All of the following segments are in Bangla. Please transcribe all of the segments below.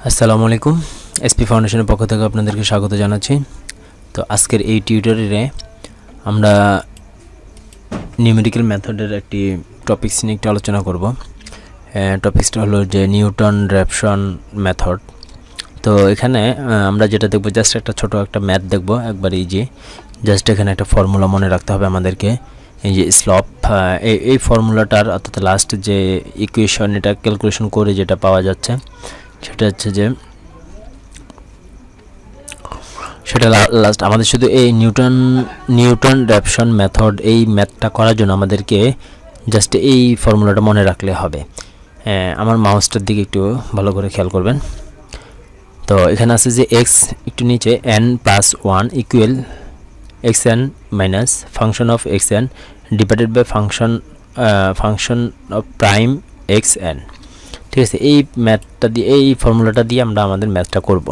আসসালামু আলাইকুম এসপি ফাউন্ডেশনের পক্ষ থেকে আপনাদেরকে স্বাগত জানাচ্ছি। তো আজকের এই টিউটোরিয়ালে আমরা নিউমেরিক্যাল মেথডের একটি টপিকস নিয়ে একটু আলোচনা করব। টপিকসটা হলো যে নিউটন র্যাপসন মেথড। তো এখানে আমরা যেটা দেখব, জাস্ট একটা ছোট একটা ম্যাথ দেখব, একবার ইজি। জাস্ট এখানে একটা ফর্মুলা মনে রাখতে হবে আমাদেরকে, এই যে স্লপ, এই ফর্মুলাটার অর্থাৎ লাস্ট যে ইকুয়েশন, এটা ক্যালকুলেশন করে যেটা পাওয়া যাচ্ছে সেটা হচ্ছে যে সেটা লাস্ট আমাদের শুধু এই নিউটন র্যাপসন মেথড, এই ম্যাথটা করার জন্য আমাদেরকে জাস্ট এই ফর্মুলাটা মনে রাখলে হবে। আমার মাউসটার দিকে একটু ভালো করে খেয়াল করবেন। তো এখানে আছে যে এক্স একটু নিচে n+1 equal x n minus function of x n divided by function of prime x n. ঠিক আছে, এই ম্যাথটা দিয়ে, এই ফর্মুলাটা দিয়ে আমরা আমাদের ম্যাথটা করব।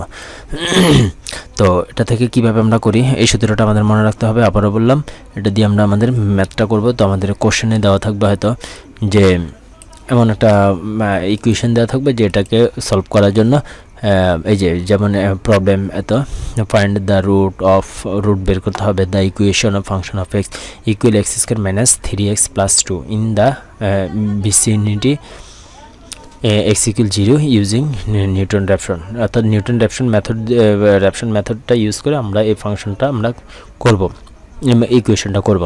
তো এটা থেকে কিভাবে আমরা করি, এই সূত্রটা আমাদের মনে রাখতে হবে। আবারও বললাম, এটা দিয়ে আমরা আমাদের ম্যাথটা করব। তো আমাদের কোশ্চেনে দেওয়া থাকবে হয়তো যে এমন একটা ইকুয়েশন দেওয়া থাকবে যে এটাকে সলভ করার জন্য এই যে যেমন প্রবলেম এত ফাইন্ড দ্য রুট বের করতে হবে, the equation of function of x equal x square minus 3x + 2 in the vicinity x equal 0 using Newton Raphson. অর্থাৎ নিউটন র্যাপসন মেথডটা ইউজ করে আমরা এই ফাংশনটা আমরা করব, ইকুয়েশনটা করব।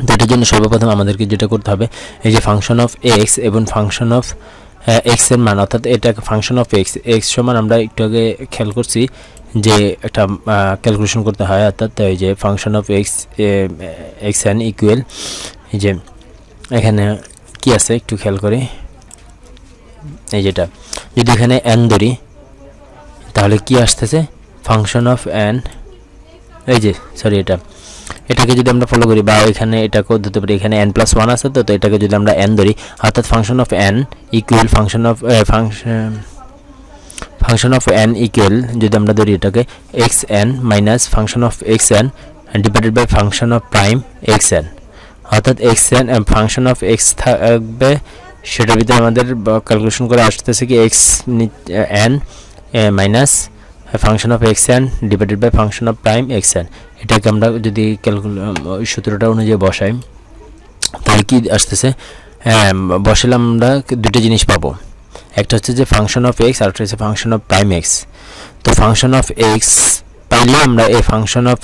তো এটার জন্য সর্বপ্রথম আমাদেরকে যেটা করতে হবে, এই যে ফাংশন অফ এক্স এবং ফাংশন অফ এক্স এর মান, অর্থাৎ এটা ফাংশন অফ এক্স সমান আমরা একটু আগে খেয়াল করছি যে একটা ক্যালকুলেশন করতে হয়। অর্থাৎ এই যে function of x N equal, এই যে এখানে কি আছে একটু খেয়াল করি, এই যেটা যদি এখানে n ধরি তাহলে কি আসতেছে, ফাংশন অফ n, এই যে সরি এটাকে যদি আমরা ফলো করি বা এখানে এটাকেও ধরতে পারি, এখানে n+1 আছে। তো এটাকে যদি আমরা n ধরি, অর্থাৎ function of n equal function of n equal, যদি আমরা ধরি এটাকে xn minus function of xn divided by function of prime xn। অর্থাৎ xn ফাংশন অফ x থাকবে, সেটার ভিতরে আমাদের ক্যালকুলেশন করে আসতেছে কি x n minus function of x n divided by function of prime x n. এটাকে আমরা যদি ওই সূত্রটা অনুযায়ী বসাই তাহলে কি আসতেছে, বসালে আমরা দুটো জিনিস পাবো। একটা হচ্ছে যে ফাংশন অফ এক্স, আর একটা হচ্ছে ফাংশন অফ প্রাইম এক্স। তো ফাংশন অফ এক্স পাইলে আমরা এই ফাংশন অফ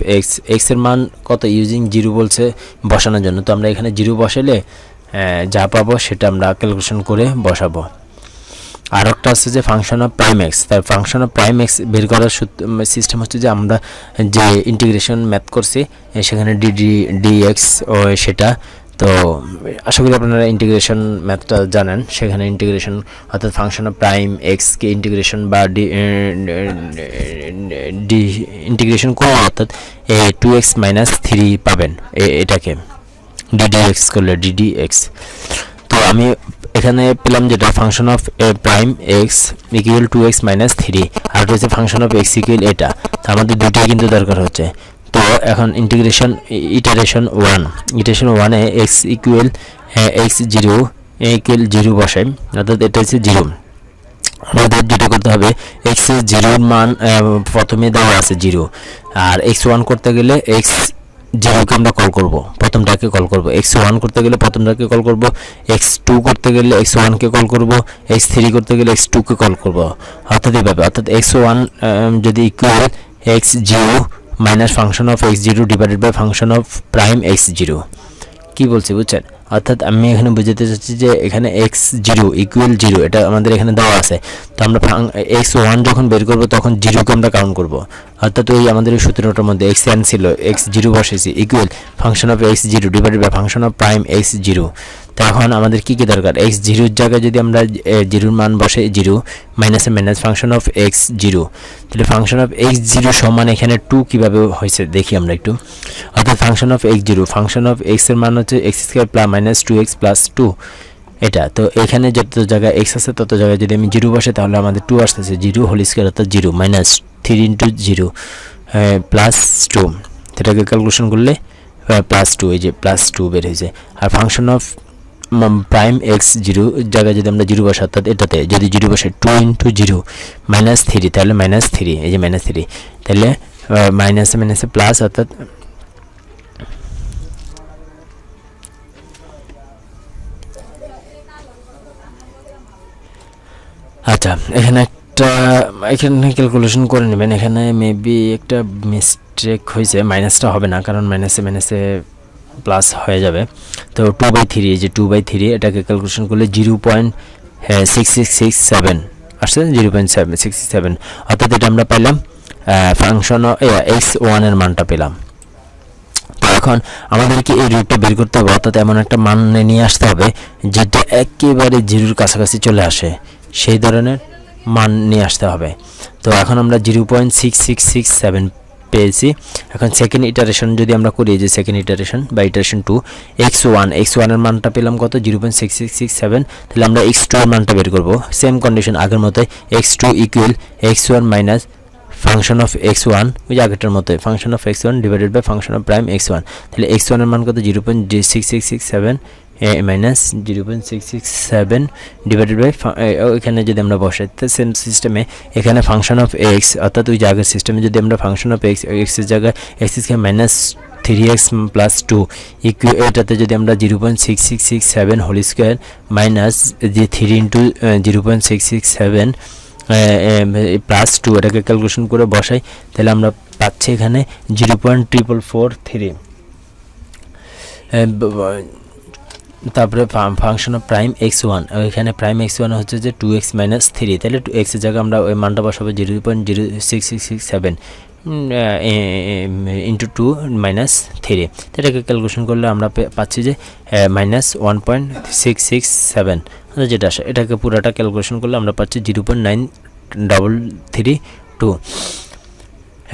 এক্স এর মান কত ইউজিং 0 বলছে বসানোর জন্য। তো আমরা এখানে 0 বসালে যা পাবো সেটা আমরা ক্যালকুলেশন করে বসাবো। আর একটা আছে যে ফাংশন অফ প্রাইম এক্স। তাই ফাংশন অফ প্রাইম এক্স বের করার সিস্টেম হচ্ছে যে আমরা যে ইন্টিগ্রেশন ম্যাথ করছি সেখানে ডিএক্স ও সেটা। তো আশা করি আপনারা ইন্টিগ্রেশন ম্যাথটা জানেন। সেখানে ইন্টিগ্রেশন অর্থাৎ ফাংশন অফ প্রাইম এক্সকে ইন্টিগ্রেশন বা ডি ইন্টিগ্রেশন করে অর্থাৎ 2x - 3 পাবেন, এটাকে ddx করলে ddx। তো আমি এখানে পেলাম যেটা function of prime x equal 2x - 3, আর হচ্ছে ফাংশন অফ এক্স ইকুয়াল এটা। তো আমাদের দুটোই কিন্তু দরকার হচ্ছে। তো এখন ইন্টিগ্রেশন ইটারেশন 1 এ এক্স ইকুয়াল x0 ইকুয়াল 0 বসাই, অর্থাৎ এটা হচ্ছে 0। আমাদের যেটা করতে হবে, x এর 0 মান প্রথমে দেওয়া আছে 0, আর x1 করতে গেলে x0কে আমরা কল করব, প্রথমটাকে কল করব। x1 করতে গেলে প্রথমটাকে কল করব, x2 করতে গেলে x1 কে কল করব, x3 করতে গেলে x2 কে কল করব। অর্থাৎ এইভাবে, অর্থাৎ x1 যদি equal x0 minus function of x0 divided by function of prime x0। কি বলছি বুঝছেন? অর্থাৎ আমি এখানে বুঝাতে চাচ্ছি যে এখানে x0 ইকুয়াল 0, এটা আমাদের এখানে দেওয়া আছে। তো আমরা x1 যখন বের করব তখন 0কে আমরা কাউন্ট করব। অর্থাৎ ওই আমাদের এই সূত্রটার মধ্যে xn ছিল, x0 বসেছি equal function of x0 divided by function of prime x0। তো এখন আমাদের কি দরকার, x0 এর জায়গায় যদি আমরা 0 মান বসে 0 মাইনাস ফাংশন অফ x0, তাহলে ফাংশন অফ x0 সমান এখানে 2 কিভাবে হয়েছে দেখি আমরা একটু। অর্থাৎ function of x0, function of x এর মান হচ্ছে x স্কয়ার - 2x + 2 এটা। তো এখানে যত জায়গায় x আছে তত জায়গায় যদি আমি 0 বসে তাহলে আমাদের 2 আসতেছে, 0 হোল স্কয়ার অর্থাৎ 0 মাইনাস 3 × 0 +2। এটাকে ক্যালকুলেশন করলে +2, এই যে +2 বের হয়েছে। আর function of prime x zero জায়গায় যদি আমরা জিরো বসাই, অর্থাৎ এটাতে যদি জিরো বসাই 2 ইন্টু জিরো -3, তাহলে -3, এই যে -3, তাহলে মাইনাসে মাইনাসে প্লাস, অর্থাৎ আচ্ছা এখানে ক্যালকুলেশন করে নেবেন। এখানে মেবি একটা মিস্টেক হয়েছে, মাইনাসটা হবে না, কারণ মাইনাসে মাইনাসে প্লাস হয়ে যাবে। তো 2/3, এই যে 2/3 এটাকে ক্যালকুলেশন করলে 0.6667 আসছে, 0.667, অর্থাৎ এটা আমরা পাইলাম ফাংশন x1 এর মানটা পেলাম। তো এখন আমাদেরকে এই রুটটা বের করতে হবে, অর্থাৎ এমন একটা মান নিয়ে আসতে হবে যেটা একেবারে জিরোর কাছাকাছি চলে আসে, সেই ধরনের মান নিয়ে আসতে হবে। তো এখন আমরা 0.6667 পেয়েছি। এখন সেকেন্ড ইটারেশন যদি আমরা করি, যে সেকেন্ড ইটারেশন বা ইটারেশন 2, x1 এর মানটা পেলাম কত, 0.6667, তাহলে আমরা x2 এর মানটা বের করব। সেম কন্ডিশন আগের মতোই, x2 equal x1 minus function of x1, ওই যে আগেরটার মতোই, function of x1 divided by function of prime x1। তাহলে x1 এর মান কত, 0.6667 মাইনাস 0.667 ডিভাইডেড বাই, এখানে যদি আমরা বসাই সেম সিস্টেমে এখানে ফাংশন অফ এক্স, অর্থাৎ ওই জায়গার সিস্টেমে যদি আমরা ফাংশন অফ এক্সের জায়গায় এক্সকে মাইনাস 3x প্লাস 2 ইকুয়াল, এটাতে যদি আমরা 0.6667 হোল স্কোয়ার মাইনাস যে 3 ইন্টু 0.667 প্লাস 2 এটাকে ক্যালকুলেশন করে বসাই, তাহলে আমরা পাচ্ছি এখানে 0.4443। তারপরে ফাংশন অফ প্রাইম x1, এখানে প্রাইম x1 হচ্ছে যে 2x মাইনাস 3, তাহলে x এর জায়গায় আমরা ওই মানটা বসাবো 0.0667 ইন্টু 2 মাইনাস 3, এটাকে ক্যালকুলেশন করলে আমরা পাচ্ছি যে -1.667, যেটা আসে এটাকে পুরোটা ক্যালকুলেশন করলে আমরা পাচ্ছি 0.9332।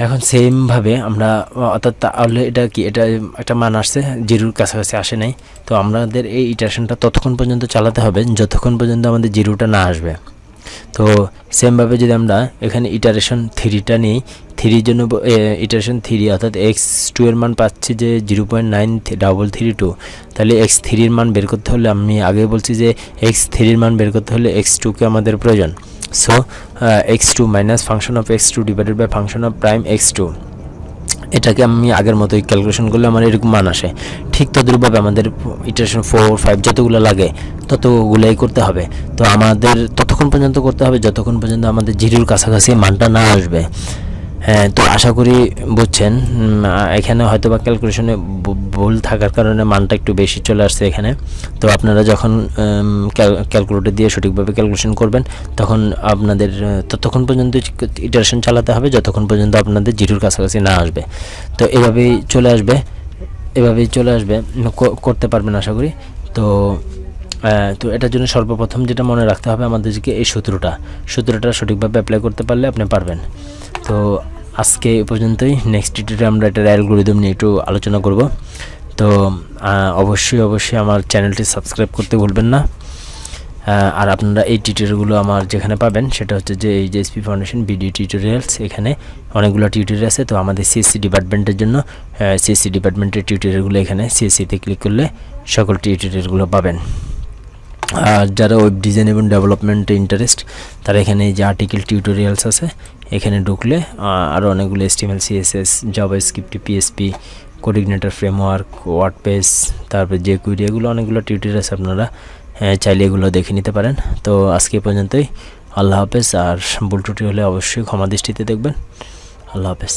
এখন সেমভাবে আমরা, অর্থাৎ তাহলে এটা কি, এটা একটা মান আসছে জিরোর কাছাকাছি আসে নাই। তো আমাদের এই ইটারেশনটা ততক্ষণ পর্যন্ত চালাতে হবে যতক্ষণ পর্যন্ত আমাদের জিরোটা না আসবে। তো সেমভাবে যদি আমরা এখানে ইটারেশন 3টা নিই, 3 জন্য ইটারেশন 3, অর্থাৎ x2 এর মান পাচ্ছি যে 0.9332, তাহলে x3 এর মান বের করতে হলে, আমি আগে বলছি যে x3 এর মান বের করতে হলে x2কে আমাদের প্রয়োজন। So x2 minus function of x2 divided by function of prime x2, এটাকে আমি আগের মতোই ক্যালকুলেশন করলে আমার এরকম মান আসে। ঠিক তদ্রূপভাবে আমাদের ইটারেশন 4, 5 যতগুলো লাগে ততগুলোই করতে হবে। তো আমাদের ততক্ষণ পর্যন্ত করতে হবে যতক্ষণ পর্যন্ত আমাদের জিরোর কাছাকাছি মানটা না আসবে। হ্যাঁ, তো আশা করি বুঝছেন। এখানে হয়তো বা ক্যালকুলেশনে ভুল থাকার কারণে মানটা একটু বেশি চলে আসছে এখানে। তো আপনারা যখন ক্যালকুলেটর দিয়ে সঠিকভাবে ক্যালকুলেশন করবেন তখন আপনাদের ততক্ষণ পর্যন্ত ইটারেশন চালাতে হবে যতক্ষণ পর্যন্ত আপনাদের জিরোর কাছাকাছি না আসবে। তো এভাবেই চলে আসবে, করতে পারবেন আশা করি। তো এটার জন্য সর্বপ্রথম যেটা মনে রাখতে হবে আমাদেরকে এই সূত্রটা সঠিকভাবে অ্যাপ্লাই করতে পারলে আপনি পারবেন। তো আজকে এ পর্যন্তই। নেক্সট টিউটোরিয়ালে আমরা এটার অ্যালগরিদম নিয়ে একটু আলোচনা করব। তো অবশ্যই আমার চ্যানেলটি সাবস্ক্রাইব করতে ভুলবেন না। আর আপনারা এই টিউটোরিয়ালগুলো আমার যেখানে পাবেন সেটা হচ্ছে যে এই যে এসপি ফাউন্ডেশন ভিডিও টিউটোরিয়ালস, এখানে অনেকগুলো টিউটোরিয়াল আছে। তো আমাদের সিএসসি ডিপার্টমেন্টের জন্য সিএসসি ডিপার্টমেন্টের টিউটোরিয়ালগুলো এখানে সিএসসিতে ক্লিক করলে সকল টিউটোরিয়ালগুলো পাবেন। আর যারা ওয়েব ডিজাইন এবং ডেভেলপমেন্টে ইন্টারেস্ট তারা এখানে যে আর্টিকেল টিউটোরিয়ালস আছে এখানে ঢুকলে আরও অনেকগুলো HTML, CSS, JavaScript, PHP, coordinator framework, WordPress, তারপর jQuery, এগুলো অনেকগুলো টিউটোরিয়াল আছে, আপনারা চাইলে এগুলো দেখে নিতে পারেন। তো আজকে পর্যন্তই। আল্লাহ হাফেজ। আর ভুল ত্রুটি হলে অবশ্যই ক্ষমা দৃষ্টিতে দেখবেন। আল্লাহ হাফেজ।